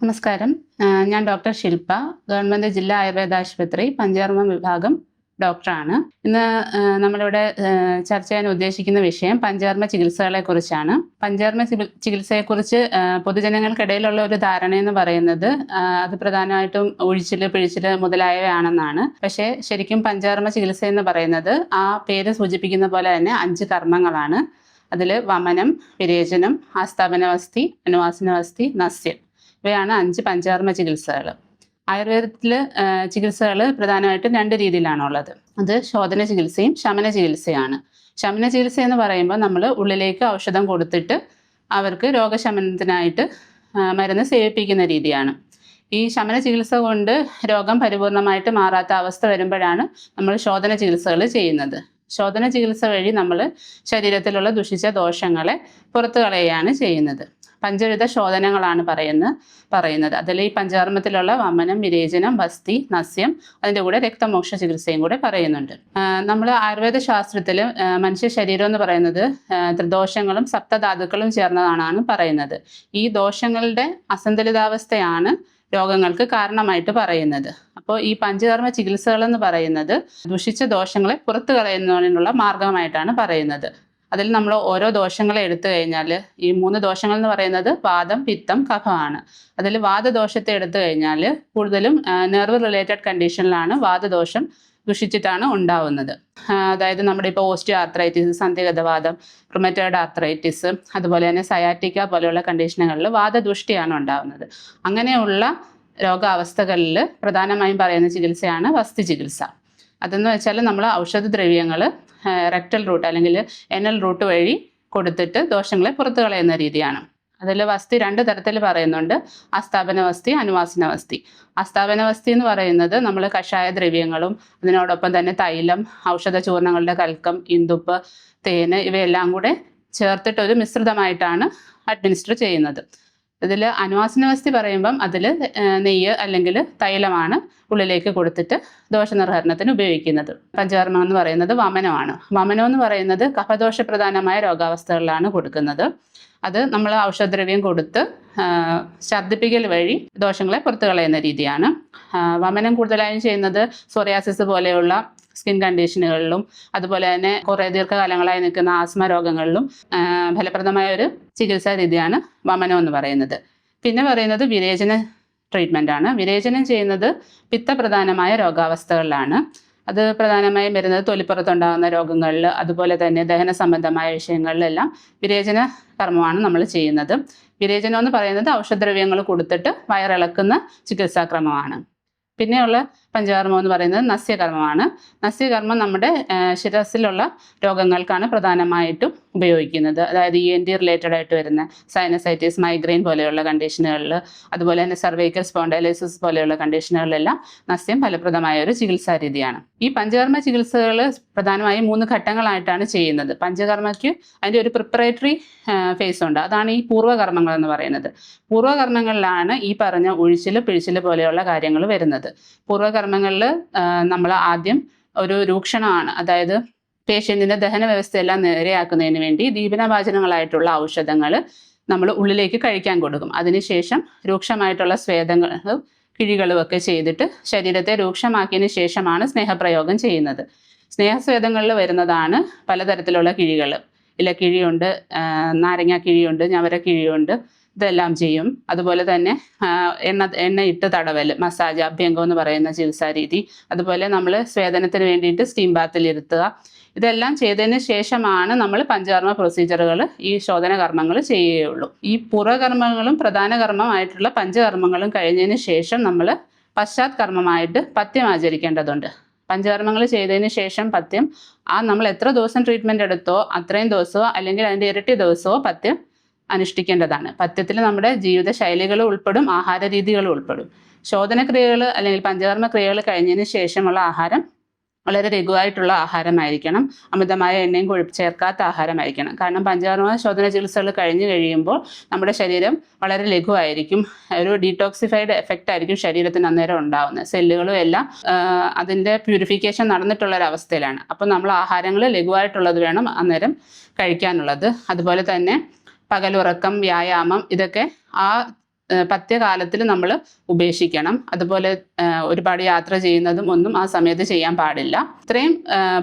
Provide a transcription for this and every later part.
നമസ്കാരം. ഞാൻ ഡോക്ടർ ശില്പ, ഗവൺമെന്റ് ജില്ലാ ആയുർവേദ ആശുപത്രി പഞ്ചകർമ്മ വിഭാഗം ഡോക്ടറാണ്. ഇന്ന് നമ്മളിവിടെ ചർച്ച ചെയ്യാൻ ഉദ്ദേശിക്കുന്ന വിഷയം പഞ്ചകർമ്മ ചികിത്സകളെ കുറിച്ചാണ്. പഞ്ചകർമ്മ ചികിത്സയെക്കുറിച്ച് പൊതുജനങ്ങൾക്കിടയിലുള്ള ഒരു ധാരണയെന്ന് പറയുന്നത് അത് പ്രധാനമായിട്ടും ഉഴിച്ചില്, പിഴിച്ചില് മുതലായവയാണെന്നാണ്. പക്ഷേ ശരിക്കും പഞ്ചകർമ്മ ചികിത്സ എന്ന് പറയുന്നത് ആ പേര് സൂചിപ്പിക്കുന്ന പോലെ തന്നെ 5 കർമ്മങ്ങളാണ്. അതിൽ വമനം, വിരേചനം, ആസ്ഥാപനവസ്തി, അനുവാസനവസ്തി, നസ്യം ഇവയാണ് 5 പഞ്ചകർമ്മ ചികിത്സകൾ. ആയുർവേദത്തിൽ ചികിത്സകൾ പ്രധാനമായിട്ടും 2 രീതിയിലാണുള്ളത്. അത് ശോധന ചികിത്സയും ശമന ചികിത്സയാണ്. ശമന ചികിത്സ എന്ന് പറയുമ്പോൾ നമ്മൾ ഉള്ളിലേക്ക് ഔഷധം കൊടുത്തിട്ട് അവർക്ക് രോഗശമനത്തിനായിട്ട് മരുന്ന് സേവിപ്പിക്കുന്ന രീതിയാണ്. ഈ ശമന ചികിത്സ കൊണ്ട് രോഗം പരിപൂർണമായിട്ട് മാറാത്ത അവസ്ഥ വരുമ്പോഴാണ് നമ്മൾ ശോധന ചികിത്സകൾ ചെയ്യുന്നത്. ശോധന ചികിത്സ വഴി നമ്മൾ ശരീരത്തിലുള്ള ദുഷിച്ച ദോഷങ്ങളെ പുറത്തു കളയുകയാണ് ചെയ്യുന്നത്. പഞ്ചവിധ ശോധനങ്ങളാണ് പറയുന്നത്. അതിൽ ഈ പഞ്ചകർമ്മത്തിലുള്ള വമനം, വിരേചനം, വസ്തി, നസ്യം, അതിൻ്റെ കൂടെ രക്തമോക്ഷ ചികിത്സയും കൂടെ പറയുന്നുണ്ട്. നമ്മൾ ആയുർവേദ ശാസ്ത്രത്തിൽ മനുഷ്യ ശരീരം എന്ന് പറയുന്നത് ത്രിദോഷങ്ങളും സപ്തധാതുക്കളും ചേർന്നതാണെന്നാണ് പറയുന്നത്. ഈ ദോഷങ്ങളുടെ അസന്തുലിതാവസ്ഥയാണ് രോഗങ്ങൾക്ക് കാരണമായിട്ട് പറയുന്നത്. അപ്പോൾ ഈ പഞ്ചകർമ്മ ചികിത്സകൾ എന്ന് പറയുന്നത് ദുഷിച്ച ദോഷങ്ങളെ പുറത്തു കളയുന്നതിനുള്ള മാർഗമായിട്ടാണ് പറയുന്നത്. അതിൽ നമ്മൾ ഓരോ ദോഷങ്ങളെ എടുത്തു കഴിഞ്ഞാൽ ഈ 3 ദോഷങ്ങൾ എന്ന് പറയുന്നത് വാദം, പിത്തം, കഫമാണ്. അതിൽ വാദദോഷത്തെ എടുത്തു കഴിഞ്ഞാൽ കൂടുതലും നെർവ് റിലേറ്റഡ് കണ്ടീഷനിലാണ് വാദദോഷം ദുഷിച്ചിട്ടാണ് ഉണ്ടാവുന്നത്. അതായത് നമ്മുടെ ഇപ്പോൾ ഓസ്റ്റിയോ ആർത്രൈറ്റിസ്, സന്ധിഗതവാദം, റുമറ്റോയ്ഡ് ആർത്രൈറ്റിസ്, അതുപോലെ തന്നെ സയാറ്റിക്ക പോലെയുള്ള കണ്ടീഷനുകളിൽ വാദദുഷ്ടിയാണ് ഉണ്ടാവുന്നത്. അങ്ങനെയുള്ള രോഗാവസ്ഥകളിൽ പ്രധാനമായും പറയുന്ന ചികിത്സയാണ് വസ്തി ചികിത്സ. അതെന്ന് വെച്ചാൽ നമ്മൾ ഔഷധദ്രവ്യങ്ങൾ റെക്ടൽ റൂട്ട് അല്ലെങ്കിൽ എനൽ റൂട്ട് വഴി കൊടുത്തിട്ട് ദോഷങ്ങളെ പുറത്തു കളയുന്ന രീതിയാണ്. അതിൽ വസ്തി 2 തരത്തിൽ പറയുന്നുണ്ട്: ആസ്ഥാപനവസ്തി, അനുവാസനവസ്തി. ആസ്ഥാപനവസ്തി എന്ന് പറയുന്നത് നമ്മൾ കഷായ ദ്രവ്യങ്ങളും അതിനോടൊപ്പം തന്നെ തൈലം, ഔഷധ ചൂർണങ്ങളുടെ കൽക്കം, ഇന്ദുപ്പ്, തേന് ഇവയെല്ലാം കൂടെ ചേർത്തിട്ടൊരു മിശ്രിതമായിട്ടാണ് അഡ്മിനിസ്റ്റർ ചെയ്യുന്നത്. ഇതിൽ അനുവാസനവസ്തി പറയുമ്പം അതിൽ നെയ്യ് അല്ലെങ്കിൽ തൈലമാണ് ഉള്ളിലേക്ക് കൊടുത്തിട്ട് ദോഷനിർഹരണത്തിന് ഉപയോഗിക്കുന്നത്. പഞ്ചകർമ്മം എന്ന് പറയുന്നത് വമനമാണ്. വമനം എന്ന് പറയുന്നത് കഫദോഷപ്രധാനമായ രോഗാവസ്ഥകളിലാണ് കൊടുക്കുന്നത്. അത് നമ്മൾ ഔഷധദ്രവ്യം കൊടുത്ത് ഛർദ്ദിപ്പിക്കൽ വഴി ദോഷങ്ങളെ പുറത്തു കളയുന്ന രീതിയാണ്. വമനം കൂടുതലായും ചെയ്യുന്നത് സോറിയാസിസ് പോലെയുള്ള സ്കിൻ കണ്ടീഷനുകളിലും അതുപോലെ തന്നെ കുറേ ദീർഘകാലങ്ങളായി നിൽക്കുന്ന ആസ്മ രോഗങ്ങളിലും ഫലപ്രദമായ ഒരു ചികിത്സാ രീതിയാണ് വമനം എന്ന് പറയുന്നത്. പിന്നെ പറയുന്നത് വിരേചന ട്രീറ്റ്മെൻ്റ് ആണ്. വിരേചനം ചെയ്യുന്നത് പിത്തപ്രധാനമായ രോഗാവസ്ഥകളിലാണ്. അത് പ്രധാനമായും വരുന്നത് തൊലിപ്പുറത്തുണ്ടാകുന്ന രോഗങ്ങളിൽ, അതുപോലെ തന്നെ ദഹന സംബന്ധമായ വിഷയങ്ങളിലെല്ലാം വിരേചന കർമ്മമാണ് നമ്മൾ ചെയ്യുന്നത്. വിരേചനം എന്ന് പറയുന്നത് ഔഷധദ്രവ്യങ്ങൾ കൊടുത്തിട്ട് വയറിളക്കുന്ന ചികിത്സാക്രമമാണ്. പിന്നെയുള്ള പഞ്ചകർമ്മം എന്ന് പറയുന്നത് നസ്യകർമ്മമാണ്. നസ്യകർമ്മം നമ്മുടെ ശിരസിലുള്ള രോഗങ്ങൾക്കാണ് പ്രധാനമായിട്ടും ഉപയോഗിക്കുന്നത്. അതായത് ENT റിലേറ്റഡ് ആയിട്ട് വരുന്ന സൈനസൈറ്റിസ്, മൈഗ്രെയിൻ പോലെയുള്ള കണ്ടീഷനുകളിൽ, അതുപോലെ തന്നെ സർവൈക്കൽ സ്പോണ്ടൈലൈസിസ് പോലെയുള്ള കണ്ടീഷനുകളിലെല്ലാം നസ്യം ഫലപ്രദമായ ഒരു ചികിത്സാ രീതിയാണ്. ഈ പഞ്ചകർമ്മ ചികിത്സകൾ പ്രധാനമായും 3 ഘട്ടങ്ങളായിട്ടാണ് ചെയ്യുന്നത്. പഞ്ചകർമ്മയ്ക്ക് അതിൻ്റെ ഒരു പ്രിപ്പറേറ്ററി ഫേസ് ഉണ്ട്. അതാണ് ഈ പൂർവ്വകർമ്മങ്ങൾ എന്ന് പറയുന്നത്. പൂർവ്വകർമ്മങ്ങളിലാണ് ഈ പറഞ്ഞ ഉഴിച്ചിൽ, പിഴിച്ചിൽ പോലെയുള്ള കാര്യങ്ങൾ വരുന്നത്. പൂർവ്വകർമ്മങ്ങളിൽ നമ്മൾ ആദ്യം ഒരു രൂക്ഷണമാണ്, അതായത് പേഷ്യൻറ്റിൻ്റെ ദഹന വ്യവസ്ഥയെല്ലാം നേരെയാക്കുന്നതിന് വേണ്ടി ദീപനവാചനങ്ങളായിട്ടുള്ള ഔഷധങ്ങൾ നമ്മൾ ഉള്ളിലേക്ക് കഴിക്കാൻ കൊടുക്കും. അതിനുശേഷം രൂക്ഷമായിട്ടുള്ള സ്വേദങ്ങളും കിഴികളും ഒക്കെ ചെയ്തിട്ട് ശരീരത്തെ രൂക്ഷമാക്കിയതിന് ശേഷമാണ് സ്നേഹപ്രയോഗം ചെയ്യുന്നത്. സ്നേഹസ്വേദങ്ങളിൽ വരുന്നതാണ് പലതരത്തിലുള്ള കിഴികൾ. ഇലക്കിഴിയുണ്ട്, നാരങ്ങ കിഴിയുണ്ട്, ഞവര കിഴിയുണ്ട്, ഇതെല്ലാം ചെയ്യും. അതുപോലെ തന്നെ എണ്ണയിട്ട് തടവൽ, മസാജ്, അഭ്യംഗം എന്ന് പറയുന്ന ചികിത്സാ രീതി, അതുപോലെ നമ്മൾ സ്വേദനത്തിന് വേണ്ടിയിട്ട് സ്റ്റീം ബാത്തിൽ ഇരുത്തുക, ഇതെല്ലാം ചെയ്തതിന് ശേഷമാണ് നമ്മൾ പഞ്ചകർമ്മ പ്രൊസീജിയറുകൾ, ഈ ശോധന കർമ്മങ്ങൾ ചെയ്യുകയുള്ളൂ. ഈ പൂർവ്വകർമ്മങ്ങളും പ്രധാന കർമ്മമായിട്ടുള്ള പഞ്ചകർമ്മങ്ങളും കഴിഞ്ഞതിന് ശേഷം നമ്മൾ പശ്ചാത് കർമ്മമായിട്ട് പഥ്യം ആചരിക്കേണ്ടതുണ്ട്. പഞ്ചകർമ്മങ്ങൾ ചെയ്തതിന് ശേഷം പഥ്യം, നമ്മൾ എത്ര ദിവസം ട്രീറ്റ്മെൻറ്റ് എടുത്തോ അത്രയും ദിവസമോ അല്ലെങ്കിൽ അതിൻ്റെ ഇരട്ടി ദിവസമോ പഥ്യം അനുഷ്ഠിക്കേണ്ടതാണ്. പഥ്യത്തിൽ നമ്മുടെ ജീവിത ശൈലികൾ ഉൾപ്പെടും, ആഹാര രീതികൾ ഉൾപ്പെടും. ശോധനക്രിയകൾ അല്ലെങ്കിൽ പഞ്ചകർമ്മ ക്രിയകൾ കഴിഞ്ഞതിന് ശേഷമുള്ള ആഹാരം വളരെ ലഘുവായിട്ടുള്ള ആഹാരമായിരിക്കണം. അമിതമായ എണ്ണയും കൊഴുപ്പ് ചേർക്കാത്ത ആഹാരമായിരിക്കണം. കാരണം പഞ്ചകർമ്മ ശോധന ചികിത്സകൾ കഴിഞ്ഞ് കഴിയുമ്പോൾ നമ്മുടെ ശരീരം വളരെ ലഘുവായിരിക്കും. ഒരു ഡീടോക്സിഫൈഡ് എഫക്റ്റ് ആയിരിക്കും ശരീരത്തിന് അന്നേരം ഉണ്ടാകുന്നത്. സെല്ലുകളും എല്ലാം അതിൻ്റെ പ്യൂരിഫിക്കേഷൻ നടന്നിട്ടുള്ളൊരവസ്ഥയിലാണ്. അപ്പോൾ നമ്മൾ ആഹാരങ്ങൾ ലഘുവായിട്ടുള്ളത് വേണം അന്നേരം കഴിക്കാനുള്ളത്. അതുപോലെ തന്നെ പകലുറക്കം, വ്യായാമം, ഇതൊക്കെ ആ പഥ്യകാലത്തിൽ നമ്മൾ ഉപേക്ഷിക്കണം. അതുപോലെ ഒരുപാട് യാത്ര ചെയ്യുന്നതും ഒന്നും ആ സമയത്ത് ചെയ്യാൻ പാടില്ല. ഇത്രയും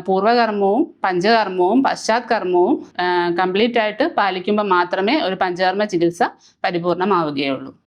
പൂർവ്വകർമ്മവും പഞ്ചകർമ്മവും പശ്ചാത്കർമ്മവും കംപ്ലീറ്റ് ആയിട്ട് പാലിക്കുമ്പോൾ മാത്രമേ ഒരു പഞ്ചകർമ്മ ചികിത്സ പരിപൂർണമാവുകയുള്ളൂ.